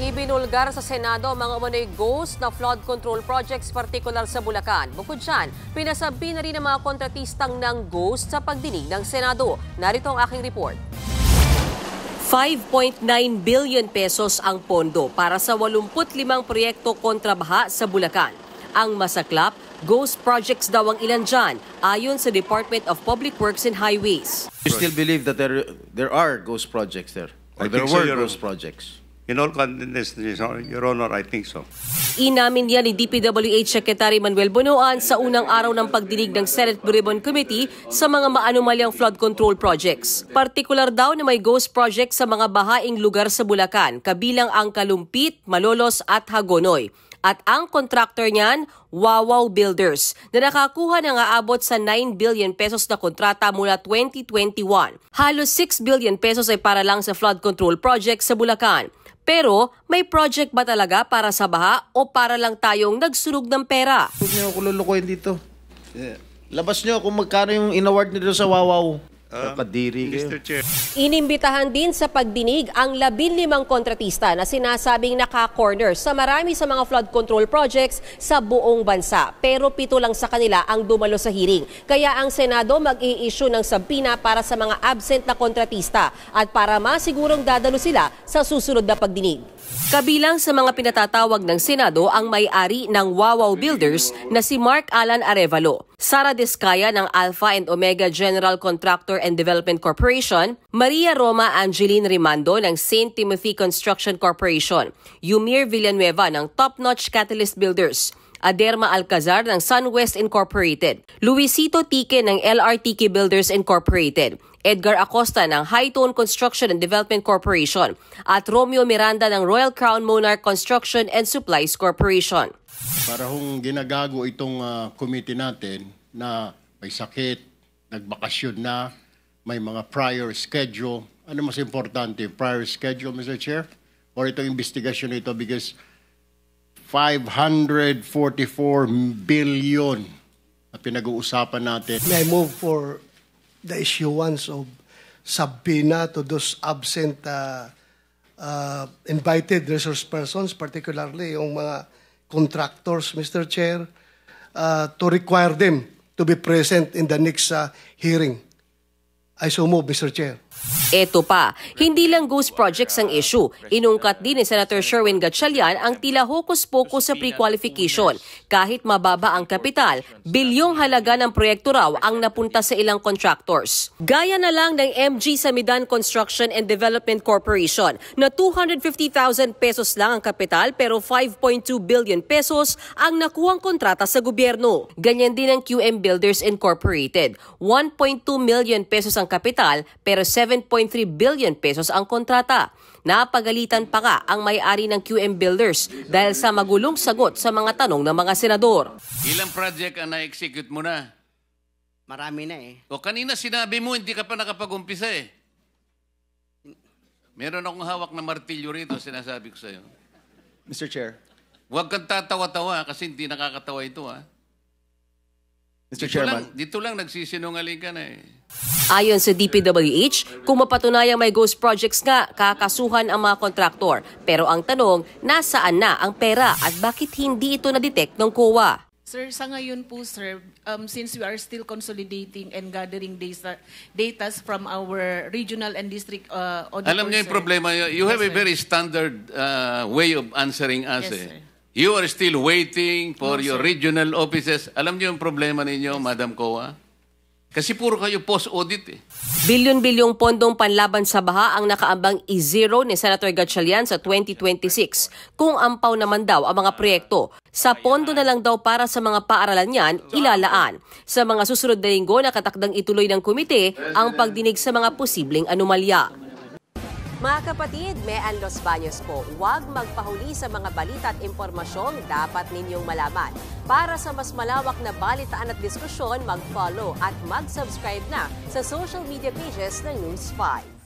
Ibinulgar sa Senado ang mga umano'y ghost na flood control projects partikular sa Bulacan. Bukod dyan, pinasabi na rin ang mga kontratistang ng ghost sa pagdinig ng Senado. Narito ang aking report. 5.9 billion pesos ang pondo para sa 85 proyekto kontra baha sa Bulacan. Ang masaklap, ghost projects daw ang ilan dyan, ayon sa Department of Public Works and Highways. You still believe that there are ghost projects there? Or there were ghost projects? In all confidence, Your Honor, I think so. Inamin yan ni DPWH Secretary Manuel Bonoan sa unang araw ng pagdinig ng Senate Blue Ribbon Committee sa mga maanumalyang flood control projects. Partikular daw na may ghost project sa mga bahaing lugar sa Bulacan, kabilang ang Kalumpit, Malolos at Hagonoy. At ang contractor niyan, Wawaw Builders, na nakakuha ng aabot sa 9 billion pesos na kontrata mula 2021. Halos 6 billion pesos ay para lang sa flood control project sa Bulacan. Pero may project ba talaga para sa baha o para lang tayong nagsunog ng pera? Huwag niyo ako lulukuhin dito. Labas niyo kung magkano yung in-award niyo sa Wawaw. Kadiri kayo. Mr. Chair. Inimbitahan din sa pagdinig ang 15 kontratista na sinasabing naka-corner sa marami sa mga flood control projects sa buong bansa. Pero 7 lang sa kanila ang dumalo sa hearing. Kaya ang Senado mag-i-issue ng subpoena para sa mga absent na kontratista at para masigurong dadalo sila sa susunod na pagdinig. Kabilang sa mga pinatatawag ng Senado ang may-ari ng Wawaw Builders na si Mark Alan Arevalo, Sara Descaya ng Alpha and Omega General Contractor and Development Corporation, Maria Roma Angeline Rimando ng St. Timothy Construction Corporation, Yumir Villanueva ng Top Notch Catalyst Builders, Aderma Alcazar ng SunWest Incorporated, Luisito Tique ng LRTK Builders Incorporated, Edgar Acosta ng Hightone Construction and Development Corporation at Romeo Miranda ng Royal Crown Monarch Construction and Supplies Corporation. Para hong ginagago itong committee natin na may sakit, nagbakasyon na, may mga prior schedule. Ano mas importante, prior schedule, Mr. Chair? Or itong investigasyon ito because 544 billion na pinag-uusapan natin. May I move for the issuance of subpoena to those absent invited resource persons, particularly yung mga contractors, Mr. Chair, to require them to be present in the next hearing. I so move, Mr. Chair. Eto pa, hindi lang ghost projects ang issue. Inungkat din ni Senator Sherwin Gatchalian ang tila hokus-pokus sa pre-qualification. Kahit mababa ang kapital, bilyong halaga ng proyekto raw ang napunta sa ilang contractors. Gaya na lang ng MG Samidan Construction and Development Corporation na 250,000 pesos lang ang kapital pero 5.2 billion pesos ang nakuhang kontrata sa gobyerno. Ganyan din ang QM Builders Incorporated. 1.2 million pesos ang kapital pero 7.3 billion pesos ang kontrata. Napagalitan pa nga ang may-ari ng QM Builders dahil sa magulong sagot sa mga tanong ng mga senador. Ilang project ang na-execute mo na? Marami na eh. O kanina sinabi mo hindi ka pa nakapag-umpisa eh. Meron akong hawak na martilyo rito, sinasabi ko sa'yo. Mr. Chair. Huwag kang tatawa-tawa kasi hindi nakakatawa ito ha. Mr. Chairman. Dito lang nagsisinungaling ka na eh. Ayon sa DPWH, kung mapatunayang may ghost projects nga, kakasuhan ang mga kontraktor. Pero ang tanong, nasaan na ang pera at bakit hindi ito na-detect ng COA? Sir, sa ngayon po, sir, since we are still consolidating and gathering data from our regional and district auditors. Alam niyo yung problema, you have a very standard way of answering us Yes, eh. sir. You are still waiting for your regional offices. Alam niyo yung problema ninyo, Madam COA? Kasi puro kayo post-audit eh. Bilyon-bilyong pondong panlaban sa baha ang nakaambang i-zero ni Senator Gatchalian sa 2026. Kung ampaw naman daw ang mga proyekto, sa pondo na lang daw para sa mga paaralan niyan, ilalaan. Sa mga susunod na linggo, nakatakdang ituloy ng komite ang pagdinig sa mga posibleng anomalya. Mga kapatid, Mean Los Baños po, huwag magpahuli sa mga balita at impormasyong dapat ninyong malaman. Para sa mas malawak na balitaan at diskusyon, mag-follow at mag-subscribe na sa social media pages ng News 5.